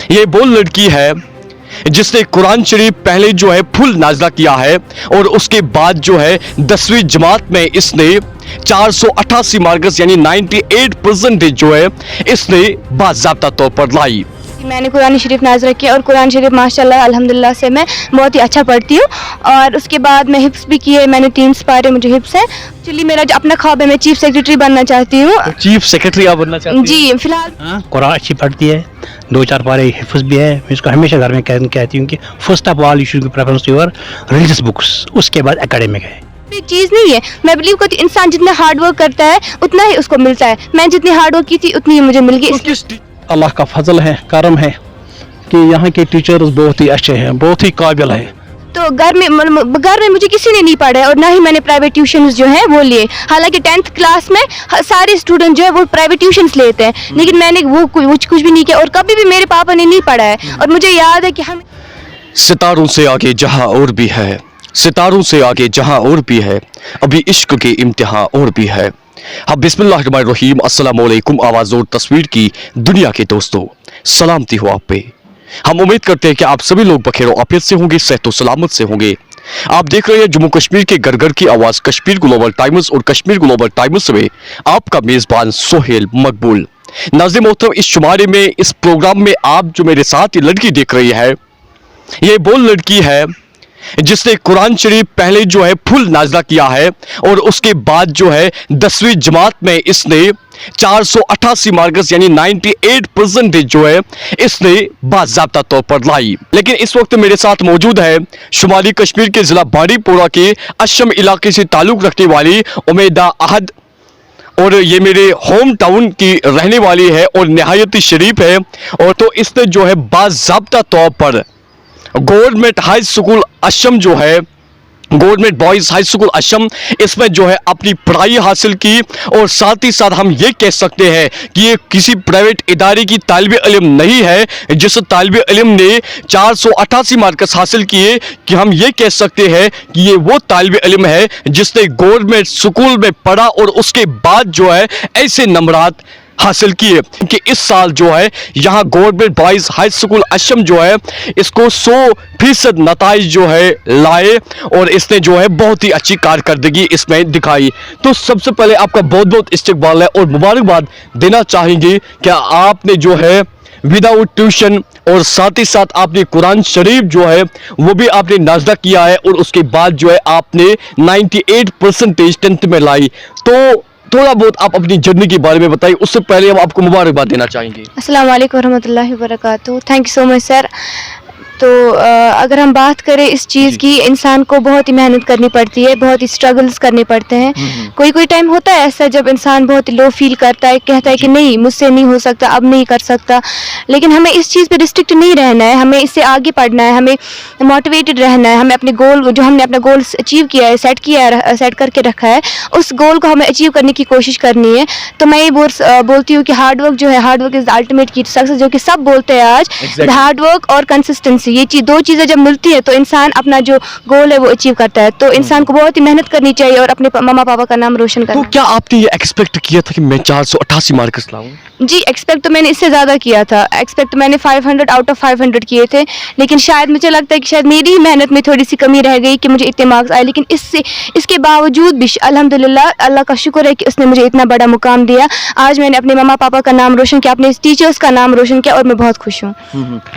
یہ وہ لڑکی ہے جس نے قرآن شریف پہلے جو ہے فل نازلہ کیا ہے اور اس کے بعد جو ہے 10ویں جماعت میں اس نے 488 مارکس یعنی 98% جو ہے اس نے باضابطہ طور پر لائی. میں نے قرآن شریف نازلہ کیا اور قرآن شریف ماشاءاللہ الحمدللہ سے میں بہت ہی اچھا پڑھتی ہوں. اور اس کے بعد میں حفظ بھی کیے, میں نے 3 سپارے مجھے حفظ ہیں. ایکچولی میرا جو اپنا خواب ہے, میں چیف سیکرٹری بننا چاہتی ہوں. چیف سیکرٹری آپ بننا چاہتی ہیں؟ جی فی الحال قرآن اچھی پڑھتی ہے, 2-4 پارے حفظ بھی ہے. میں اس کو ہمیشہ گھر میں کہتی ہوں کہ first of all you should give preference to your religious books, اس کے بعد اکیڈمک ہے. چیز نہیں ہے, میں بلیو کرتی ہوں انسان جتنا ہارڈ ورک کرتا ہے اتنا ہی اس کو ملتا ہے. میں جتنی ہارڈ ورک کی تھی اتنی ہی مجھے مل گئی. اللہ کا فضل ہے, کرم ہے کہ یہاں کے ٹیچرز بہت ہی اچھے ہیں, بہت ہی قابل ہیں. تو گھر میں مجھے کسی نے نہیں پڑھا ہے اور نہ ہی میں نے پرائیویٹ ٹیوشنز جو ہیں وہ لیے. حالانکہ 10th کلاس میں سارے اسٹوڈنٹ جو ہے وہ پرائیویٹ ٹیوشنز لیتے ہیں, لیکن میں نے وہ کچھ بھی نہیں کیا اور کبھی بھی میرے پاپا نے نہیں پڑھا ہے. اور مجھے یاد ہے کہ ہم ستاروں سے آگے جہاں اور بھی ہے, ستاروں سے آگے جہاں اور بھی ہے, ابھی عشق کے امتحان اور بھی ہے. اب بسم اللہ الرحمن الرحیم. السلام علیکم آواز اور تصویر کی دنیا کے دوستوں, سلامتی ہو آپ پہ. ہم امید کرتے ہیں کہ آپ سبھی لوگ بخیر و عافیت سے ہوں گے, صحت و سلامت سے ہوں گے. آپ دیکھ رہے ہیں جموں کشمیر کے گھر گھر کی آواز کشمیر گلوبل ٹائمز اور کشمیر گلوبل ٹائمز میں آپ کا میزبان سہیل مقبول. ناظرین محترم, اس شمارے میں اس پروگرام میں آپ جو میرے ساتھ یہ لڑکی دیکھ رہی ہے, یہ وہ لڑکی ہے جس نے قرآن شریف پہلے جو ہے فل نازلہ کیا ہے اور اس کے بعد جو ہے 10ویں جماعت میں اس نے 488 مارکس یعنی 98% جو ہے اس نے باضابطہ طور پر لائی. لیکن اس وقت میرے ساتھ موجود ہے شمالی کشمیر کے ضلع بانڈی پورہ کے اشم علاقے سے تعلق رکھنے والی امیدہ احد, اور یہ میرے ہوم ٹاؤن کی رہنے والی ہے اور نہایت شریف ہے. اور تو اس نے جو ہے باضابطہ طور پر گورنمنٹ ہائی سکول اشم جو ہے, گورنمنٹ بوائز ہائی سکول اشم, اس میں جو ہے اپنی پڑھائی حاصل کی. اور ساتھ ہی ساتھ ہم یہ کہہ سکتے ہیں کہ یہ کسی پرائیویٹ ادارے کی طالب علم نہیں ہے جس طالب علم نے 488 مارکس حاصل کیے, کہ ہم یہ کہہ سکتے ہیں کہ یہ وہ طالب علم ہے جس نے گورنمنٹ سکول میں پڑھا اور اس کے بعد جو ہے ایسے نمبرات حاصل کیے کہ اس سال جو ہے یہاں گورنمنٹ بوائز ہائی سکول اشم جو ہے اس کو 100% نتائج جو ہے لائے اور اس نے جو ہے بہت ہی اچھی کارکردگی اس میں دکھائی. تو سب سے پہلے آپ کا بہت بہت استقبال ہے اور مبارکباد دینا چاہیں گے کہ آپ نے جو ہے وداؤٹ ٹیوشن اور ساتھ ہی ساتھ آپ نے قرآن شریف جو ہے وہ بھی آپ نے نازلہ کیا ہے اور اس کے بعد جو ہے آپ نے 98% 10th میں لائی. تو تھوڑا بہت آپ اپنی جرنی کے بارے میں بتائیے, اس سے پہلے ہم آپ کو مبارکباد دینا چاہیں گے. السلام علیکم ورحمۃ اللہ وبرکاتہ. تھینک یو سو مچ سر. تو اگر ہم بات کریں اس چیز کی, انسان کو بہت ہی محنت کرنی پڑتی ہے, بہت ہی اسٹرگلز کرنے پڑتے ہیں. کوئی ٹائم ہوتا ہے ایسا جب انسان بہت ہی لو فیل کرتا ہے, کہتا ہے کہ نہیں مجھ سے نہیں ہو سکتا, اب نہیں کر سکتا. لیکن ہمیں اس چیز پہ ریسٹرکٹ نہیں رہنا ہے, ہمیں اس سے آگے پڑھنا ہے, ہمیں موٹیویٹڈ رہنا ہے. ہمیں اپنے گول جو ہم نے اپنا گول اچیو کیا ہے, سیٹ کر کے رکھا ہے, اس گول کو ہمیں اچیو کرنے کی کوشش کرنی ہے. تو میں یہ بولتی ہوں کہ ہارڈ ورک جو ہے, ہارڈ ورک از الٹیمیٹ کی سکسیس, جو کہ سب بولتے ہیں آج. ہارڈ ورک اور کنسسٹنسی, یہ 2 چیزیں جب ملتی ہے تو انسان اپنا جو گول ہے وہ اچیو کرتا ہے. تو انسان کو بہت ہی محنت کرنی چاہیے اور اپنے ماما پاپا کا نام روشن کرنا. تو کیا آپ نے یہ ایکسپیکٹ کیا تھا کہ میں 488 مارکس لاؤں؟ جی ایکسپیکٹ تو میں نے اس سے زیادہ کیا تھا. ایکسپیکٹ میں نے 500 آؤٹ آف 500 کیے تھے, لیکن شاید مجھے لگتا ہے کہ شاید میری ہی محنت میں تھوڑی سی کمی رہ گئی کہ مجھے اتنے مارکس آئے. لیکن اس کے باوجود بھی الحمدللہ اللہ کا شکر ہے کہ اس نے مجھے اتنا بڑا مقام دیا. آج میں نے اپنے ماما پاپا کا نام روشن کیا, اپنے ٹیچرس کا نام روشن کیا, اور میں بہت خوش ہوں.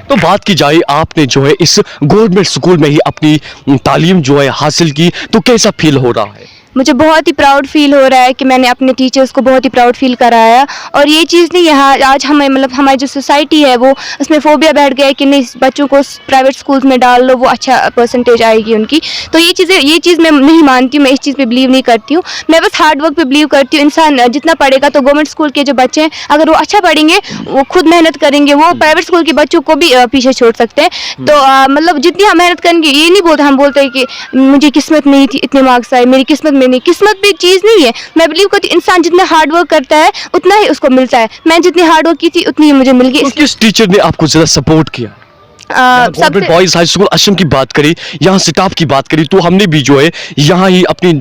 تو بات کی جائے, آپ نے جو ہے اس گورنمنٹ سکول میں ہی اپنی تعلیم جو ہے حاصل کی, تو کیسا فیل ہو رہا ہے؟ مجھے بہت ہی پراؤڈ فیل ہو رہا ہے کہ میں نے اپنے ٹیچرس کو بہت ہی پراؤڈ فیل کرایا. اور یہ چیز نہیں یہاں آج ہمیں ہماری جو سوسائٹی ہے وہ اس میں فوبیا بیٹھ گیا ہے کہ نہیں بچوں کو پرائیویٹ اسکولس میں ڈال لو, وہ اچھا پرسنٹیج آئے گی ان کی. تو یہ چیز میں نہیں مانتی ہوں, میں اس چیز پہ بلیو نہیں کرتی ہوں. میں بس ہارڈ ورک پہ بلیو کرتی ہوں. انسان جتنا پڑھے گا, تو گورنمنٹ اسکول کے جو بچے ہیں اگر وہ اچھا پڑھیں گے, وہ خود محنت کریں گے, وہ پرائیویٹ اسکول کے بچوں کو بھی پیچھے چھوڑ سکتے ہیں. تو جتنی ہم محنت کریں گے, یہ نہیں بولتے, ہم بولتے ہیں کہ مجھے قسمت نہیں تھی, اتنے مارکس آئے, میری قسمت میں نہیں. قسمت بھی چیز نہیں ہے. میں بلیو کرتی ہوں انسان جتنا ہارڈ ورک کرتا ہے اتنا ہی اس کو ملتا ہے. میں جتنی ہارڈ ورک کی تھی اتنی ہی مجھے مل گئی. کس ٹیچر نے آپ کو زیادہ سپورٹ کیا؟ گورنمنٹ بوائز ہائی سکول اشم کی بات کری, یہاں سٹاف کی بات کری, تو ہم نے بھی جو ہے یہاں ہی اپنی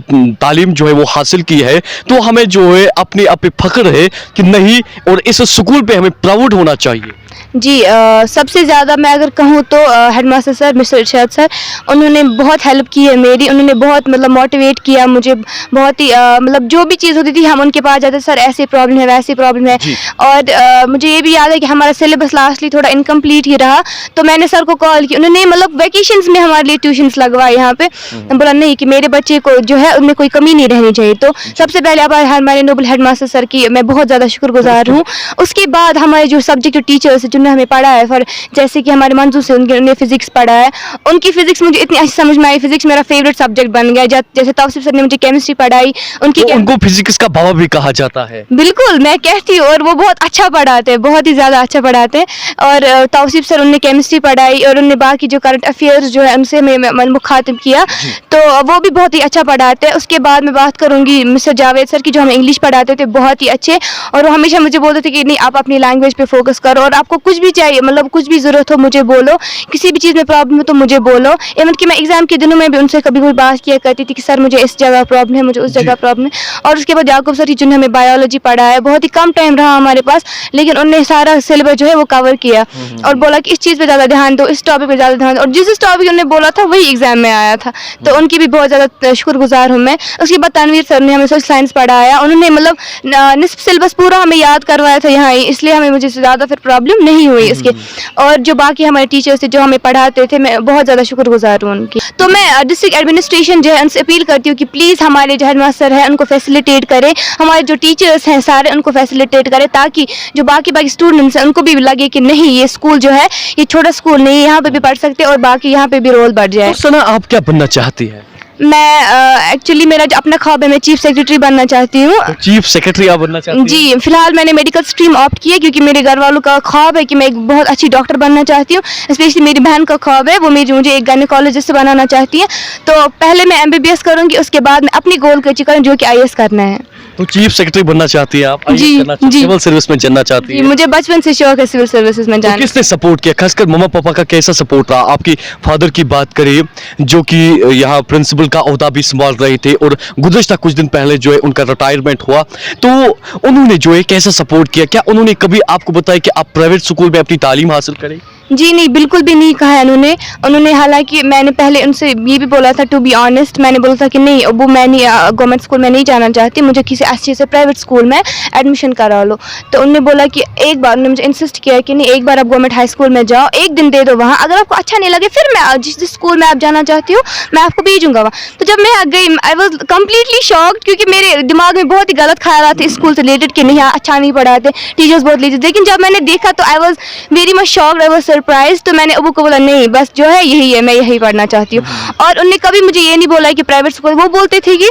تعلیم جو ہے وہ حاصل کی ہے. تو ہمیں جو ہے اپنے آپ پہ فخر ہے کہ نہیں, اور اس سکول پہ ہمیں پراؤڈ ہونا چاہیے. जी सबसे ज़्यादा मैं अगर कहूँ तो हेड मास्टर सर मिस्टर इरशाद सर, उन्होंने बहुत हेल्प की है मेरी, उन्होंने बहुत मतलब मोटिवेट किया मुझे, बहुत ही मतलब जो भी चीज़ होती थी हम उनके पास जाते, सर ऐसी प्रॉब्लम है वैसी प्रॉब्लम है। और मुझे ये भी याद है कि हमारा सिलेबस लास्टली थोड़ा इनकम्प्लीट ही रहा, तो मैंने सर को कॉल की, उन्होंने मतलब वैकेशंस में हमारे लिए ट्यूशन्स लगवाए यहाँ पे, बोला नहीं कि मेरे बच्चे को जो है उनमें कोई कमी नहीं रहनी चाहिए। तो सबसे पहले आभार हमारे नोबल हेड मास्टर सर की मैं बहुत ज़्यादा शुक्रगुजार हूँ। उसके बाद हमारे जो सब्जेक्ट टीचर्स जिन्होंने हमें पढ़ा है, फॉर जैसे कि हमारे मंजू से उन्होंने फिजिक्स पढ़ा है, उनकी फिजिक्स मुझे इतनी अच्छी समझ में आई, फिजिक्स मेरा फेवरेट सब्जेक्ट बन गया। जैसे तौसीफ सर ने मुझे केमिस्ट्री पढ़ाई, उनकी तो उनको फिजिक्स का बाबा भी कहा जाता है। बिल्कुल मैं कहती हूँ, और वो बहुत अच्छा पढ़ाते हैं, बहुत ही ज़्यादा अच्छा पढ़ाते हैं। और तौसीफ सर उन्होंने केमिस्ट्री पढ़ाई, और उन्होंने बाकी जो करंट अफेयर्स जो है उनसे मैं मुखातिब किया, तो वो भी बहुत ही अच्छा पढ़ाते हैं। उसके बाद मैं बात करूँगी मिस्टर जावेद सर की, जो हमें इंग्लिश पढ़ाते थे, बहुत ही अच्छे, और वो हमेशा मुझे बोलते थे कि नहीं आप अपनी लैंग्वेज पे फोकस करो, और आपको कुछ भी चाहिए मतलब कुछ भी ज़रूरत हो मुझे बोलो, किसी भी चीज़ में प्रॉब्लम हो तो मुझे बोलो। इवन कि मैं एग्ज़ाम के दिनों में भी उनसे कभी कोई बात किया करती थी कि सर मुझे इस जगह प्रॉब्लम है, मुझे उस जगह प्रॉब्लम है। और उसके बाद याकूब सर जिन्होंने हमें बायोलॉजी पढ़ा है, बहुत ही कम टाइम रहा हमारे पास, लेकिन उन्होंने सारा सिलेबस जो है वो कवर किया, और बोला कि इस चीज़ पे ज़्यादा ध्यान दो, इस टॉपिक पे ज़्यादा ध्यान दो, और जिस टॉपिक उन्होंने बोला था वही एग्जाम में आया था, तो उनकी भी बहुत ज़्यादा शुक्रगुजार हूँ मैं। उसके बाद तनवीर सर ने हमें सोशल साइंस पढ़ाया, उन्होंने मतलब निस्फ सिलेबस पूरा हमें याद करवाया था यहाँ ही, इसलिए हमें मुझे ज़्यादा फिर प्रॉब्लम नहीं हुई इसके। और जो बाकी हमारे टीचर्स थे जो हमें पढ़ाते थे, मैं बहुत ज़्यादा शुक्रगुजार हूँ उनकी। तो मैं डिस्ट्रिक्ट एडमिनिस्ट्रेशन जो है उनसे अपील करती हूँ कि प्लीज़ हमारे जो हेड मास्टर है उनको फैसिलिटेट करें, हमारे जो टीचर्स हैं सारे उनको फैसिलिटेट करें, ताकि जो बाकी स्टूडेंट्स हैं उनको भी लगे कि नहीं ये स्कूल जो है ये छोटा स्कूल नहीं है, यहाँ पे भी पढ़ सकते हैं और बाकी यहाँ पे भी रोल बढ़ जाए। तो सना आप क्या बनना चाहती है? मैं एक्चुअली मेरा जो अपना ख्वाब है, मैं चीफ सेक्रेटरी बनना चाहती हूँ। तो चीफ सेक्रेटरी आप बनना चाहती हैं? जी फिलहाल मैंने मेडिकल स्ट्रीम ऑप्ट की है, क्योंकि मेरे घर वालों का ख्वाब है कि मैं एक बहुत अच्छी डॉक्टर बनना चाहती हूँ। स्पेशली मेरी बहन का ख्वाब है, वो मुझे एक गायनेकोलॉजिस्ट बनाना चाहती है। तो पहले मैं MBBS करूँगी, उसके बाद मैं अपनी गोल को अचीव करूँ जो कि IAS करना है। तो चीफ सेक्रेटरी बनना चाहती है आप? जी, जी। सिविल सर्विस में जाना चाहती है? मुझे बचपन से शौक है सिविल सर्विसेज में तो जाना। किसने सपोर्ट किया, खासकर मम्मा पापा का कैसा सपोर्ट रहा? आपकी फादर की बात करें जो कि यहाँ प्रिंसिपल का ओहदा भी संभाल रहे थे, और गुज़श्ता कुछ दिन पहले जो है उनका रिटायरमेंट हुआ, तो उन्होंने जो है कैसा सपोर्ट किया? क्या उन्होंने कभी आपको बताया कि आप प्राइवेट स्कूल में अपनी तालीम हासिल करें? जी नहीं, बिल्कुल भी नहीं कहा है उन्होंने हालांकि मैंने पहले उनसे ये भी बोला था, टू बी ऑनेस्ट मैंने बोला था कि नहीं वो मैं नहीं गवर्नमेंट स्कूल में नहीं जाना चाहती, मुझे किसी अच्छे से प्राइवेट स्कूल में एडमिशन करा लो। तो उन्होंने बोला कि एक बार, उन्होंने मुझे इंसिस्ट किया कि नहीं एक बार आप गवर्नमेंट हाई स्कूल में जाओ, एक दिन दे दो वहाँ, अगर आपको अच्छा नहीं लगे फिर मैं जिस स्कूल में आप जाना चाहती हो मैं आपको भेजूंगा वहाँ। तो जब मैं गई आई वॉज कम्प्लीटली शॉक्ड, क्योंकि मेरे दिमाग में बहुत ही गलत ख्याल थे स्कूल से रिलेटेड कि नहीं अच्छा नहीं पढ़ाते, टीचर्स बहुत लेते, लेकिन जब मैंने देखा तो I was very much shocked, I was surprise. तो मैंने अबू को बोला नहीं बस जो है यही है, मैं यही पढ़ना चाहती हूँ। और उन्होंने कभी मुझे ये नहीं बोला कि प्राइवेट स्कूल, वो बोलते थे कि,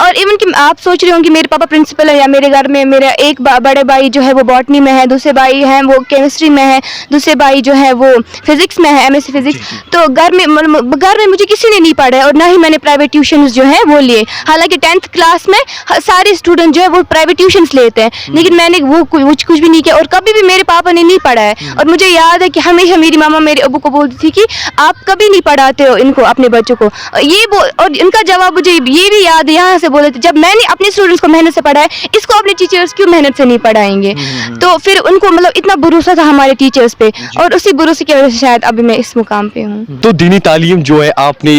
और इवन कि आप सोच रहे होंगे मेरे पापा प्रिंसिपल है, या मेरे घर में मेरा एक बड़े भाई जो है वो बॉटनी में है, दूसरे भाई हैं वो केमिस्ट्री में है, दूसरे भाई जो है वो फिजिक्स में है, MSc फिजिक्स। तो घर में मुझे किसी ने नहीं पढ़ा है, और ना ही मैंने प्राइवेट ट्यूशन्स जो है वो लिए। हालांकि 10th क्लास में सारे स्टूडेंट जो है वो प्राइवेट ट्यूशन्स लेते हैं, लेकिन मैंने वो कुछ भी नहीं किया, और कभी भी मेरे पापा ने नहीं पढ़ा है। और मुझे याद है कि हमेशा मेरी मामा मेरे अबू को बोलती थी कि आप कभी नहीं पढ़ाते हो इनको, अपने बच्चों को, और इनका जवाब मुझे ये भी याद है, यहाँ से बोले थे जब मैंने अपने स्टूडेंट्स को मेहनत से पढ़ाया, इसको अपने टीचर्स क्यों मेहनत से नहीं पढ़ाएंगे। तो फिर उनको मतलब इतना भरोसा था हमारे टीचर्स पे, और उसी भरोसे की वजह से शायद अभी मैं इस मुकाम पे हूँ। तो दीनी तालीम जो है आपने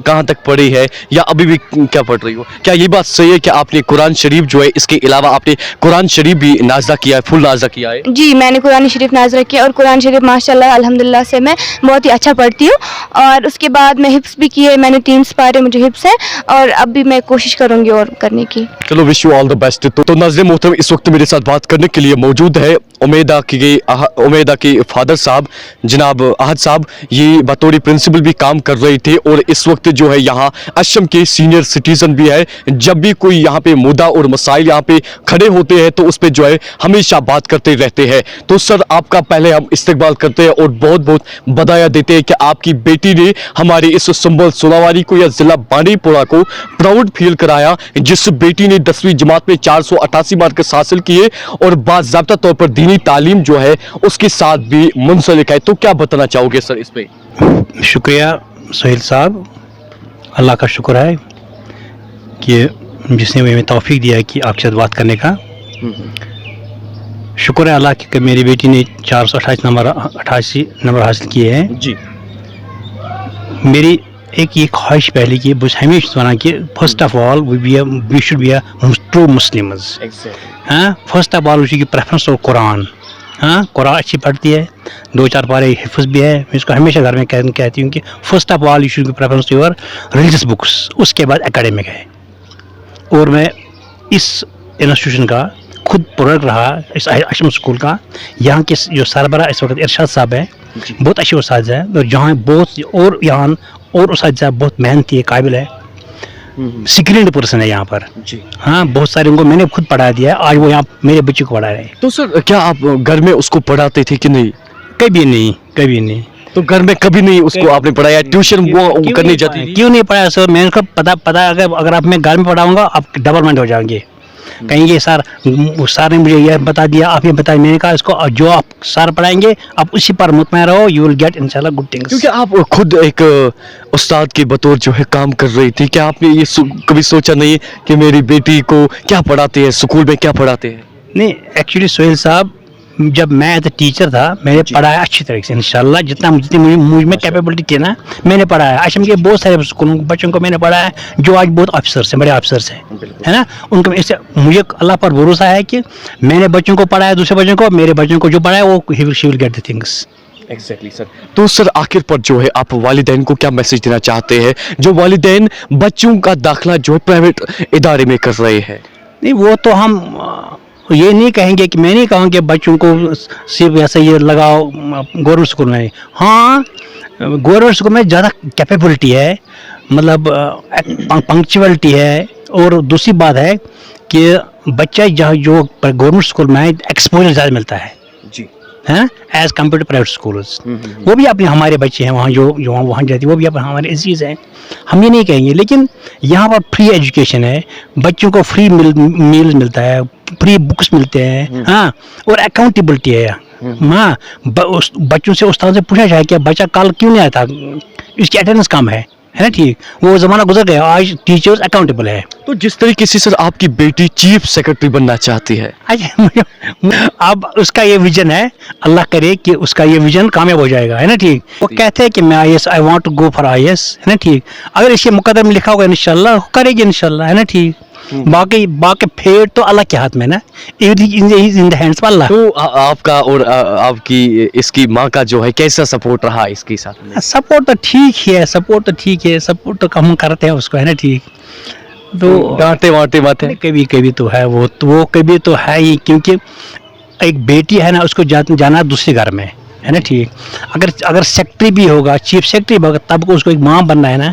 कहाँ तक पढ़ी है, या अभी भी क्या पढ़ रही हो? क्या ये बात सही है कि आपने कुरान शरीफ जो है, इसके अलावा आपने कुरान शरीफ भी नाज़ा किया है, फुल नाज़ा किया है? जी मैंने कुरान शरीफ नाज़रा किया, और कुरान शरीफ माशाल्लाह अल्हम्दुलिल्लाह से मैं बहुत ही अच्छा पढ़ती हूँ। और उसके बाद मैं हिफ्स भी किए, मैंने 3 पारे मुझे हिफ्स है, और अब भी मैं कोशिश करूँगी और करने की। चलो wish you all the best. तो नाज़रीन मोहतरम, इस वक्त मेरे साथ बात करने के लिए मौजूद है उमैदा के फादर साहब जनाब अहद साहब। ये बतौर प्रिंसिपल भी काम कर रहे थे, और इस वक्त जो है यहाँ अशम के सीनियर सिटीजन भी है। जब भी कोई यहाँ पे मुद्दा और मसाइल यहाँ पे खड़े होते हैं तो उस पर जो है हमेशा बात करते रहते हैं। तो सर आपका पहले हम इस्तकबाल करते हैं और बहुत बहुत बधाई देते हैं कि आपकी बेटी ने हमारे इस संभल सोनावारी को या जिला बांडीपोरा को प्राउड फील कराया, जिस बेटी ने 10वीं जमात में 488 मार्क्स हासिल किए और बाज़ाब्ता तौर पर दीनी तालीम जो है उसके साथ भी मुंसलिक है। तो क्या बताना चाहोगे सर इस पे? शुक्रिया सोहेल साहब, अल्लाह का शुक्र है कि जिसने हमें तौफीक दिया है कि आपके साथ बात करने का। शुक्र है अल्लाह की कि मेरी बेटी ने 488 नंबर हासिल किए हैं जी। मेरी एक ये ख्वाहिश पहले की बस हमेशा सुना कि first of all we should be true Muslims. हाँ, फर्स्ट ऑफ ऑल उसकी प्रेफरेंस हो कुरान। हाँ, कुरान अच्छी पढ़ती है, 2-4 पारे हिफ्ज़ भी है। मैं इसको हमेशा घर में कहती हूँ कि first of all you should be preference your religious books, उसके बाद एकेडमिक है। और मैं इस इंस्टीट्यूशन का खुद प्रोडक्ट रहा, इस अशम स्कूल का। यहाँ के जो सरबरा इस वक्त इरशाद साहब है, बहुत अच्छे उस्ताद हैं, और जहाँ बहुत और यहाँ और उस्ताद साहब बहुत मेहनती है, काबिल है, स्किल्ड पर्सन है यहाँ पर जी। हाँ, बहुत सारे उनको मैंने खुद पढ़ा दिया है, आज वो यहाँ मेरे बच्चे को पढ़ा रहे हैं। तो सर क्या आप घर में उसको पढ़ाते थे कि नहीं? कभी नहीं, कभी नहीं। तो घर में कभी नहीं उसको आपने पढ़ाया? ट्यूशन वो करने जाती थी? क्यों नहीं पढ़ाया सर? मैंने उसको पता अगर आप मैं घर में पढ़ाऊंगा आप डबलमेंट हो जाएंगे। कहेंगे सर ने मुझे यह बता दिया, आप ये बताइए। मैंने कहा इसको जो आप सर पढ़ाएंगे आप उसी पर मुतमईन रहो, यू विल गेट इंशाल्लाह गुड थिंग्स। क्योंकि आप खुद एक उस्ताद के बतौर जो है काम कर रही थी, क्या आपने ये कभी सोचा नहीं कि मेरी बेटी को क्या पढ़ाते हैं, स्कूल में क्या पढ़ाते हैं? नहीं, एक्चुअली सोहेल साहब, जब मैं एज ए टीचर था मैंने पढ़ाया अच्छी तरीके से इंशाल्लाह, जितनी मुझ में कैपेबिलिटी थी ना मैंने पढ़ाया। आशम के बहुत सारे स्कूलों बच्चों को मैंने पढ़ाया जो आज बहुत अफसर्स हैं, बड़े अफसर्स हैं, है ना। उनको इससे मुझे अल्लाह पर भरोसा है कि मैंने बच्चों को पढ़ाया, दूसरे बच्चों को, मेरे बच्चों को जो पढ़ाया वो he will get the things. Exactly sir. तो सर आखिर पर जो है आप वालिदैन को क्या मैसेज देना चाहते हैं, जो वालिदैन बच्चों का दाखिला जो है प्राइवेट इदारे में कर रहे हैं? नहीं, वो तो हम ये नहीं कहेंगे कि मैं नहीं कहूँगा कि बच्चों को सिर्फ ऐसे ये लगाओ गवर्नमेंट स्कूल में। हाँ, गवर्नमेंट स्कूल में ज़्यादा कैपेबिलिटी है, मतलब पंक्चुअलिटी है, और दूसरी बात है कि बच्चा जहाँ जो गवर्नमेंट स्कूल में एक्सपोजर ज़्यादा मिलता है जी, हैं, as compared to private schools. वो भी अपने हमारे बच्चे हैं वहाँ जो वहाँ जाती है, वो भी अपने हमारे अजीज़ हैं, हम ये नहीं कहेंगे। लेकिन यहाँ पर फ्री एजुकेशन है, बच्चों को फ्री मील मिलता है, फ्री बुक्स मिलते हैं। हाँ, और अकाउंटेबिलिटी है। हाँ, बच्चों से उस्ताद से पूछा जाए कि बच्चा कल क्यों नहीं आया था, इसकी अटेंडेंस कम है ना। ठीक, वो ज़माना गुजर गया, आज टीचर्स अकाउंटेबल है। तो जिस तरीके से सर आपकी बेटी चीफ सेक्रेटरी बनना चाहती है, अब उसका ये विजन है, अल्लाह करे कि उसका ये विजन कामयाब हो जाएगा, है ना। ठीक, वो कहते हैं कि मैं IAS I want to go for IAS, है ना। ठीक, अगर इसके मुकद्दर में लिखा होगा इंशाल्लाह करेगी इंशाल्लाह, है ना। ठीक, बाकी फेट तो अल्लाह के हाथ में ना, इन द हैंड्स ऑफ अल्लाह। तो आपका और आपकी इसकी माँ का जो है कैसा सपोर्ट रहा इसके साथ में? सपोर्ट तो ठीक है, सपोर्ट तो हम करते हैं उसको, है ना। ठीक, तो डांटे वाटे मत है? कभी तो है, वो कभी तो है ही, क्योंकि एक बेटी है ना, उसको जाना दूसरे घर में, है ना। ठीक, अगर सेक्रेटरी भी होगा, चीफ सेक्रेटरी होगा, तब उसको एक माँ बनना है ना,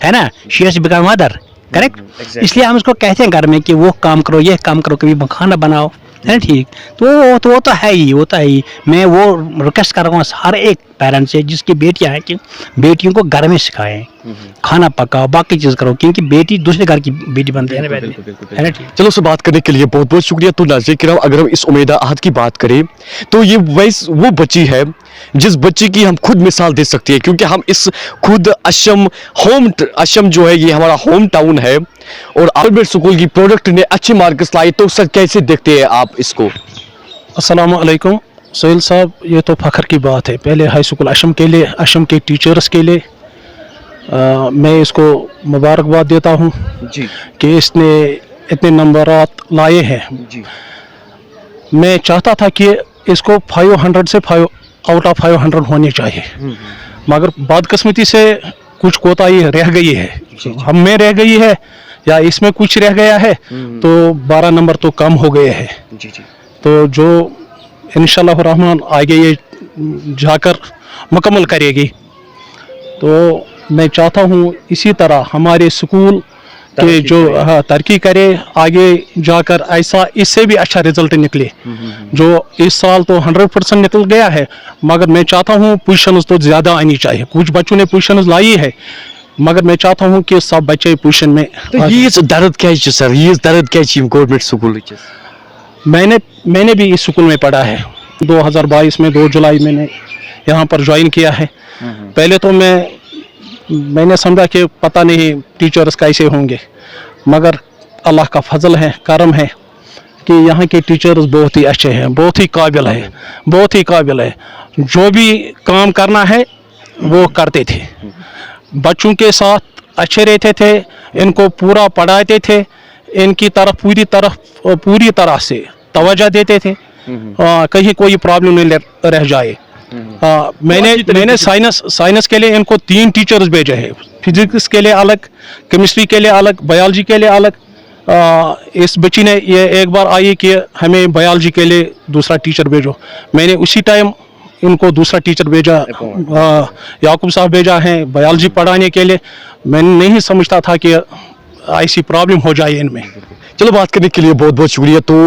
है ना। She has become mother, correct. इसलिए हम उसको कहते हैं घर में कि वो काम करो, ये काम करो, कभी खाना बनाओ, है ना। ठीक, तो वो तो है ही। मैं वो रिक्वेस्ट कर रहा हूँ हर एक पेरेंट्स से जिसकी बेटियां हैं कि बेटियों को घर में सिखाएं, खाना पकाओ, बाकी चीज़ करो, क्योंकि बेटी दूसरे घर की बेटी बनती है ना, है ना। ठीक, चलो सर, बात करने के लिए बहुत बहुत शुक्रिया। तो नाज़रीन किराम, अगर हम इस उमैदा आहद की बात करें तो ये वो बच्ची है जिस बच्ची की हम खुद मिसाल दे सकते हैं, क्योंकि हम इस खुद अशम जो है ये हमारा होम टाउन है, और प्राइवेट स्कूल की प्रोडक्ट ने अच्छे मार्क्स लाए। तो सर कैसे देखते हैं आप इसको? अस्सलाम वालेकुम सोहेल साहब, ये तो फ़ख्र की बात है। पहले हाई स्कूल अशम के लिए, अशम के टीचर्स के लिए मैं इसको मुबारकबाद देता हूँ जी कि इसने इतने नंबरात लाए हैं जी। मैं चाहता था कि इसको 500 से 5 आउट ऑफ 500 होने चाहिए, मगर बदकिस्मती से कुछ कोताही रह गई है, हम में रह गई है या इसमें कुछ रह गया है, तो 12 नंबर तो कम हो गए हैं जी जी। तो जो इंशाल्लाह रहमान आगे ये जाकर मुकम्मल करेगी। तो मैं चाहता हूँ इसी तरह हमारे स्कूल के जो तरक्की करे, आगे जाकर ऐसा इससे भी अच्छा रिजल्ट निकले। जो इस साल तो 100% निकल गया है, मगर मैं चाहता हूँ पोजीशंस तो ज़्यादा आनी चाहिए। कुछ बच्चों ने पोजीशंस लाई है, मगर मैं चाहता हूँ कि सब बच्चे पोजीशन में। तो ये दर्द क्या है सर, ये दर्द क्या है गवर्नमेंट स्कूल? मैंने भी इस स्कूल में पढ़ा है। 2022 में 2 जुलाई मैंने यहाँ पर ज्वाइन किया है। पहले तो मैंने समझा कि पता नहीं टीचर्स कैसे होंगे, मगर अल्लाह का फजल है, करम है कि यहाँ के टीचर्स बहुत ही अच्छे हैं, बहुत ही काबिल है, बहुत ही काबिल है। जो भी काम करना है वो करते थे, बच्चों के साथ अच्छे रहते थे, इनको पूरा पढ़ाते थे, इनकी तरफ पूरी तरह से तवज्जो देते थे, कहीं कोई प्रॉब्लम नहीं रह जाए। मैंने साइंस के लिए इनको 3 टीचर्स भेजे हैं, फिजिक्स के लिए अलग, केमिस्ट्री के लिए अलग, बायोलॉजी के लिए अलग। इस बच्ची ने ये एक बार आई कि हमें बायोलॉजी के लिए दूसरा टीचर भेजो, मैंने उसी टाइम इनको दूसरा टीचर भेजा, याकूब साहब भेजा है बायोलॉजी पढ़ाने के लिए। मैं नहीं समझता था कि ऐसी प्रॉब्लम हो जाए इनमें। चलो बात करने के लिए बहुत बहुत शुक्रिया। तो